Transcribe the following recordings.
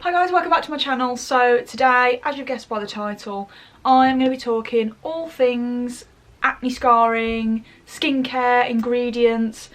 Hi guys, welcome back to my channel. So today, as you've guessed by the title, I'm going to be talking all things acne scarring, skincare, ingredients,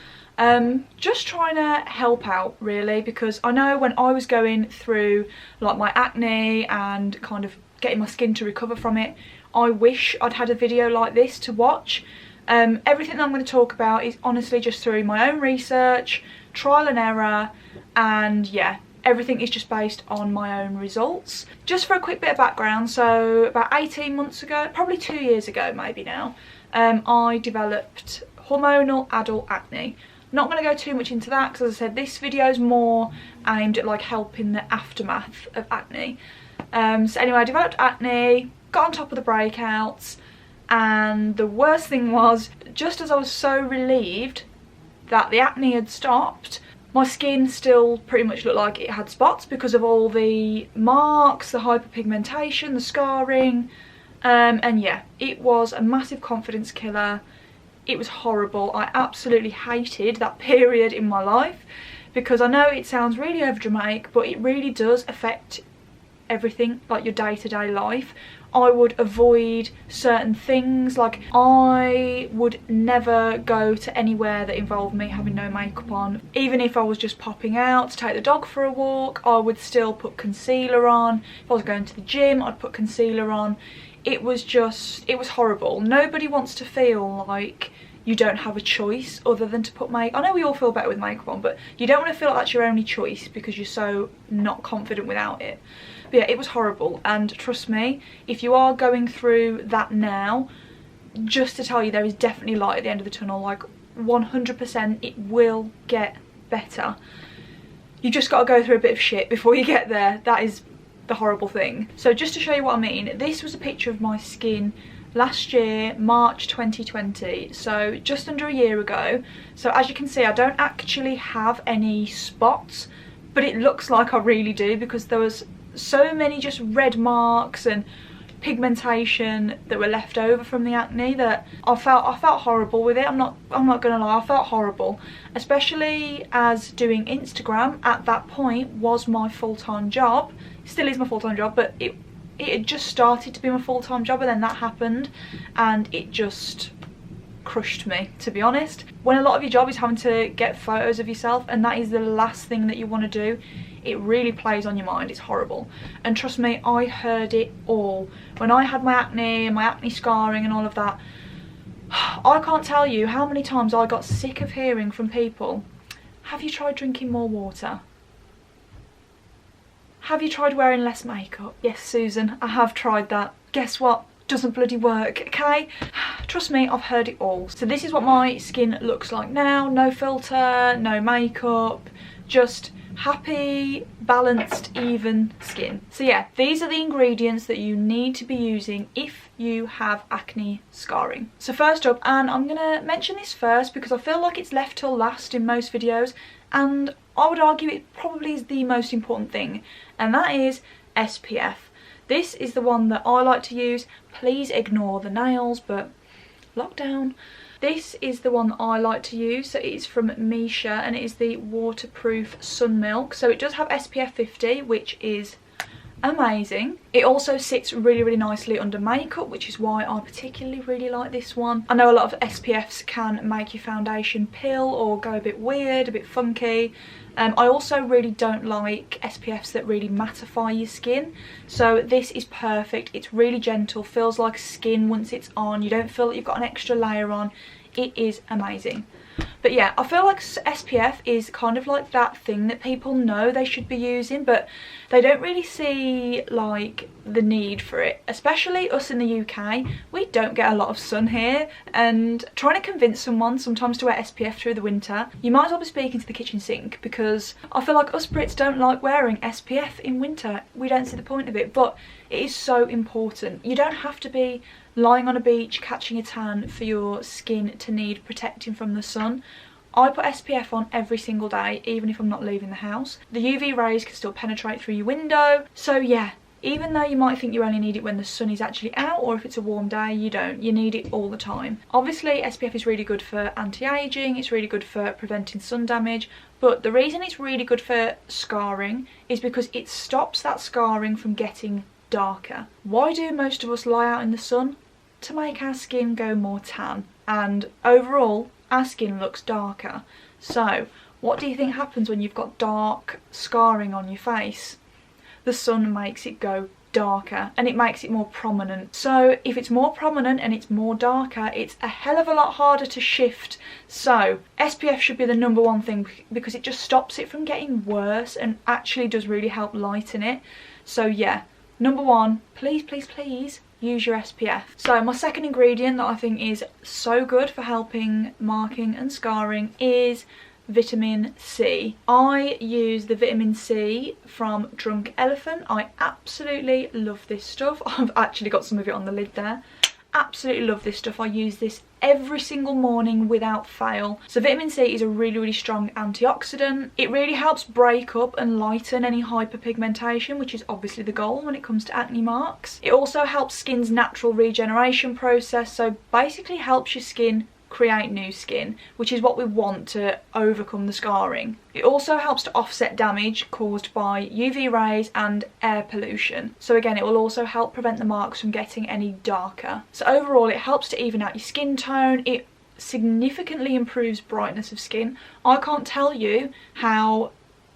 just trying to help out really, because I know when I was going through like my acne and kind of getting my skin to recover from it, I wish I'd had a video like this to watch. Everything that I'm going to talk about is honestly just through my own research, trial and error, and yeah, everything is just based on my own results. Just for a quick bit of background, so about 18 months ago, probably 2 years ago maybe now, I developed hormonal adult acne. Not going to go too much into that because, as I said, this video is more aimed at like helping the aftermath of acne. So anyway, I developed acne, got on top of the breakouts, and the worst thing was, just as I was so relieved that the acne had stopped, my skin still pretty much looked like it had spots because of all the marks, the hyperpigmentation, the scarring, and yeah, it was a massive confidence killer. It was horrible. I absolutely hated that period in my life, because I know it sounds really overdramatic, but it really does affect everything, like your day-to-day life. I would avoid certain things, like I would never go to anywhere that involved me having no makeup on. Even if I was just popping out to take the dog for a walk, I would still put concealer on. If I was going to the gym, I'd put concealer on. It was horrible. Nobody wants to feel like you don't have a choice other than to put makeup. I know we all feel better with makeup on, but you don't want to feel like that's your only choice because you're so not confident without it. But yeah, it was horrible, and trust me, if you are going through that now, just to tell you, there is definitely light at the end of the tunnel. Like 100% it will get better. You just got to go through a bit of shit before you get there. That is the horrible thing. So just to show you what I mean, this was a picture of my skin last year, March 2020, so just under a year ago. So as you can see, I don't actually have any spots, but it looks like I really do, because there was so many just red marks and pigmentation that were left over from the acne that I felt horrible with it. I'm not gonna lie, I felt horrible, especially as doing Instagram at that point was my full-time job. Still is my full-time job, but it had just started to be my full-time job, and then that happened and it just crushed me, to be honest. When a lot of your job is having to get photos of yourself, and that is the last thing that you want to do, it really plays on your mind. It's horrible. And trust me, I heard it all. When I had my acne and my acne scarring and all of that, I can't tell you how many times I got sick of hearing from people, have you tried drinking more water? Have you tried wearing less makeup? Yes, Susan, I have tried that. Guess what? Doesn't bloody work, okay? Trust me, I've heard it all. So this is what my skin looks like now. No filter, no makeup, just happy, balanced, even skin. So yeah, these are the ingredients that you need to be using if you have acne scarring. So first up, and I'm gonna mention this first because I feel like it's left till last in most videos, and I would argue it probably is the most important thing, and that is SPF. This is the one that I like to use. Please ignore the nails, but lockdown. This is the one that I like to use. So it is from Misha, and it is the waterproof sun milk. So it does have SPF 50, which is amazing. It also sits really, really nicely under makeup, which is why I particularly really like this one. I know a lot of SPFs can make your foundation pill or go a bit weird, a bit funky. I also really don't like SPFs that really mattify your skin. So this is perfect. It's really gentle, feels like skin once it's on. You don't feel like you've got an extra layer on. It is amazing. But yeah, I feel like SPF is kind of like that thing that people know they should be using, but they don't really see like the need for it. Especially us in the UK, we don't get a lot of sun here, and trying to convince someone sometimes to wear SPF through the winter, you might as well be speaking to the kitchen sink, because I feel like us Brits don't like wearing SPF in winter. We don't see the point of it, but it is so important. You don't have to be lying on a beach catching a tan for your skin to need protecting from the sun. I put SPF on every single day, even if I'm not leaving the house. The UV rays can still penetrate through your window. So yeah, even though you might think you only need it when the sun is actually out, or if it's a warm day, you don't. You need it all the time. Obviously, SPF is really good for anti-aging, it's really good for preventing sun damage, But the reason it's really good for scarring is because it stops that scarring from getting darker. Why do most of us lie out in the sun? To make our skin go more tan, and overall our skin looks darker. So what do you think happens when you've got dark scarring on your face? The sun makes it go darker and it makes it more prominent. So if it's more prominent and it's more darker, it's a hell of a lot harder to shift. So SPF should be the number one thing because it just stops it from getting worse and actually does really help lighten it. So yeah, number one, please, please, please use your SPF. So my second ingredient that I think is so good for helping marking and scarring is vitamin C. I use the vitamin C from Drunk Elephant. I absolutely love this stuff. I've actually got some of it on the lid there. Absolutely love this stuff. I use this every single morning without fail. So vitamin C is a really, really strong antioxidant. It really helps break up and lighten any hyperpigmentation, which is obviously the goal when it comes to acne marks. It also helps skin's natural regeneration process, so basically helps your skin create new skin, which is what we want to overcome the scarring. It also helps to offset damage caused by UV rays and air pollution. So again, it will also help prevent the marks from getting any darker. So overall, it helps to even out your skin tone. It significantly improves brightness of skin. I can't tell you how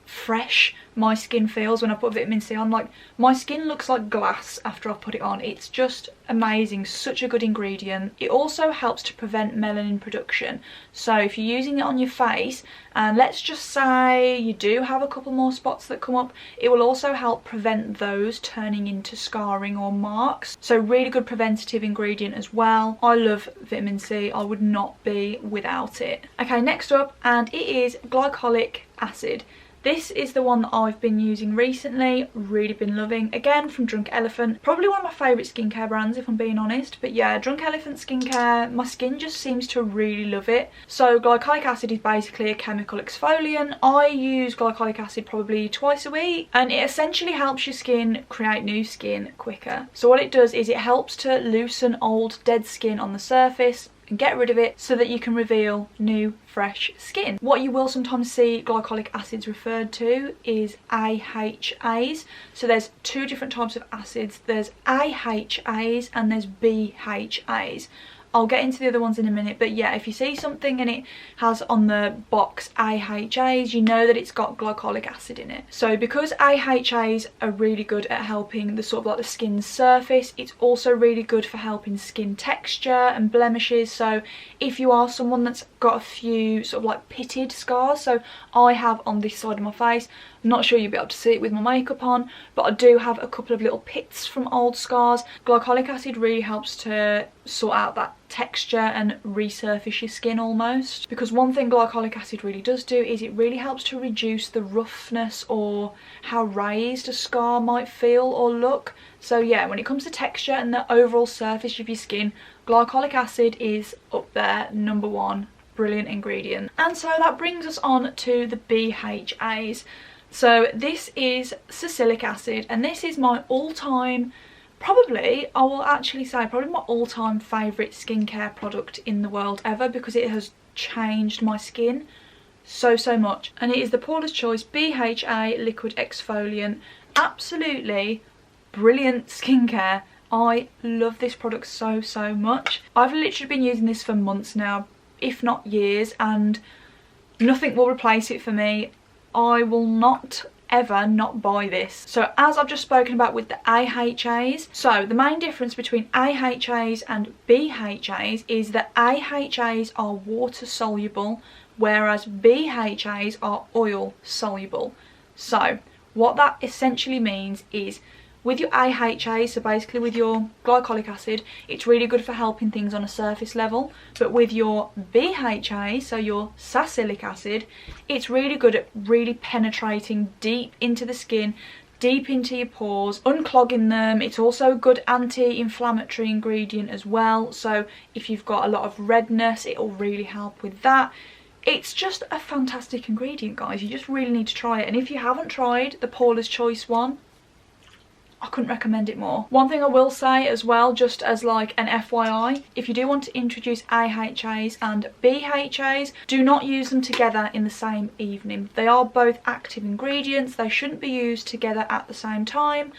fresh my skin feels when I put vitamin C on. Like, my skin looks like glass after I put it on. It's just amazing, such a good ingredient. It also helps to prevent melanin production. So if you're using it on your face and let's just say you do have a couple more spots that come up, it will also help prevent those turning into scarring or marks. So really good preventative ingredient as well. I love vitamin C. I would not be without it. Okay, next up, and it is glycolic acid. This is the one that I've been using recently, really been loving. Again, from Drunk Elephant. Probably one of my favourite skincare brands, if I'm being honest. But yeah, Drunk Elephant skincare, my skin just seems to really love it. So glycolic acid is basically a chemical exfoliant. I use glycolic acid probably twice a week, and it essentially helps your skin create new skin quicker. So what it does is it helps to loosen old dead skin on the surface and get rid of it so that you can reveal new fresh skin. What you will sometimes see glycolic acids referred to is AHAs. So there's two different types of acids. There's AHAs and there's BHAs. I'll get into the other ones in a minute, but yeah, if you see something and it has on the box AHAs, you know that it's got glycolic acid in it. So because AHAs are really good at helping the sort of like the skin's surface, it's also really good for helping skin texture and blemishes. So if you are someone that's got a few sort of like pitted scars, so I have on this side of my face, I'm not sure you'll be able to see it with my makeup on, but I do have a couple of little pits from old scars. Glycolic acid really helps to sort out that texture and resurface your skin almost. Because one thing glycolic acid really does do is it really helps to reduce the roughness or how raised a scar might feel or look. So yeah, when it comes to texture and the overall surface of your skin, glycolic acid is up there, number one. Brilliant ingredient. And so that brings us on to the BHAs. So this is salicylic acid, and this is my all-time, probably, I will actually say, probably my all-time favourite skincare product in the world ever, because it has changed my skin so much. And it is the Paula's Choice BHA Liquid Exfoliant. Absolutely brilliant skincare. I love this product so much. I've literally been using this for months now, if not years, and nothing will replace it for me. I will not ever not buy this. So as I've just spoken about with the AHAs, so the main difference between AHAs and BHAs is that AHAs are water soluble, whereas BHAs are oil soluble. So what that essentially means is, with your AHA, so basically with your glycolic acid, it's really good for helping things on a surface level. But with your BHA, so your salicylic acid, it's really good at really penetrating deep into the skin, deep into your pores, unclogging them. It's also a good anti-inflammatory ingredient as well. So if you've got a lot of redness, it'll really help with that. It's just a fantastic ingredient, guys. You just really need to try it. And if you haven't tried the Paula's Choice one, I couldn't recommend it more. One thing I will say as well, just as like an FYI, if you do want to introduce AHAs and BHAs, do not use them together in the same evening. They are both active ingredients. They shouldn't be used together at the same time.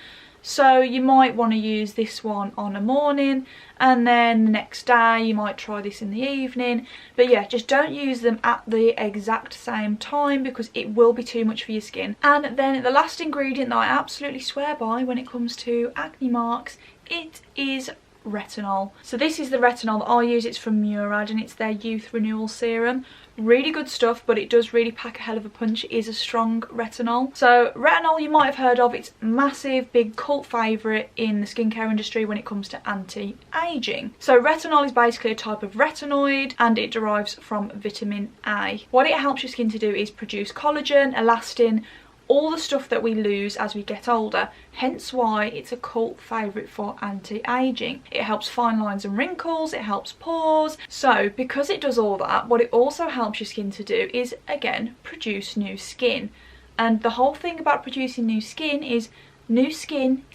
So you might want to use this one on a morning, and then the next day you might try this in the evening. But yeah, just don't use them at the exact same time because it will be too much for your skin. And then the last ingredient that I absolutely swear by when it comes to acne marks, it is retinol. So this is the retinol that I use. It's from Murad and it's their youth renewal serum. Really good stuff, but it does really pack a hell of a punch. It is a strong retinol. So retinol you might have heard of. It's a massive big cult favourite in the skincare industry when it comes to anti-aging. So retinol is basically a type of retinoid and it derives from vitamin A. What it helps your skin to do is produce collagen, elastin, all the stuff that we lose as we get older, hence why it's a cult favourite for anti-aging. It helps fine lines and wrinkles, it helps pores. So because it does all that, what it also helps your skin to do is, again, produce new skin. And the whole thing about producing new skin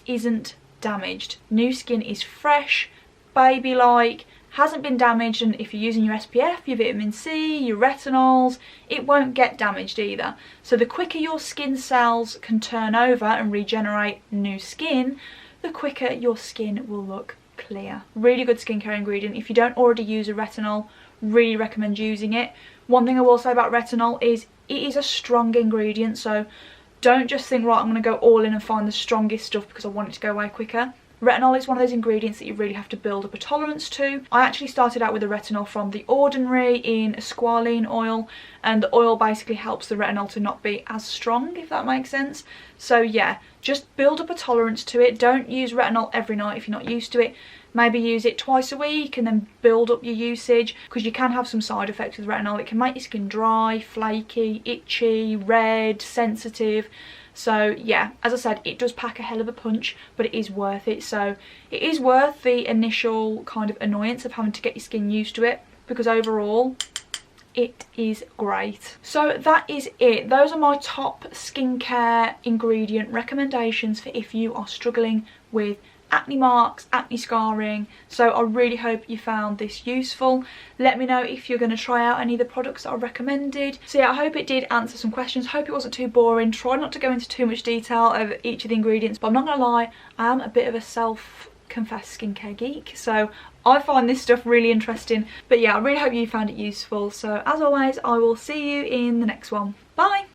isn't damaged. New skin is fresh, baby-like, hasn't been damaged, and if you're using your SPF, your vitamin C, your retinols, it won't get damaged either. So the quicker your skin cells can turn over and regenerate new skin, the quicker your skin will look clear. Really good skincare ingredient. If you don't already use a retinol, really recommend using it. One thing I will say about retinol is it is a strong ingredient, so don't just think, right, I'm going to go all in and find the strongest stuff because I want it to go away quicker. Retinol is one of those ingredients that you really have to build up a tolerance to. I actually started out with the retinol from The Ordinary in a squalene oil, and the oil basically helps the retinol to not be as strong, if that makes sense. So yeah, just build up a tolerance to it. Don't use retinol every night if you're not used to it. Maybe use it twice a week and then build up your usage, because you can have some side effects with retinol. It can make your skin dry, flaky, itchy, red, sensitive. So yeah, as I said, it does pack a hell of a punch, but it is worth it. So it is worth the initial kind of annoyance of having to get your skin used to it, because overall it is great. So that is it. Those are my top skincare ingredient recommendations for if you are struggling with acne marks, acne scarring. So I really hope you found this useful. Let me know if you're going to try out any of the products that I recommended. So yeah, I hope it did answer some questions. Hope it wasn't too boring. Try not to go into too much detail of each of the ingredients, but I'm not gonna lie, I am a bit of a self-confessed skincare geek, so I find this stuff really interesting. But yeah, I really hope you found it useful. So as always, I will see you in the next one. Bye!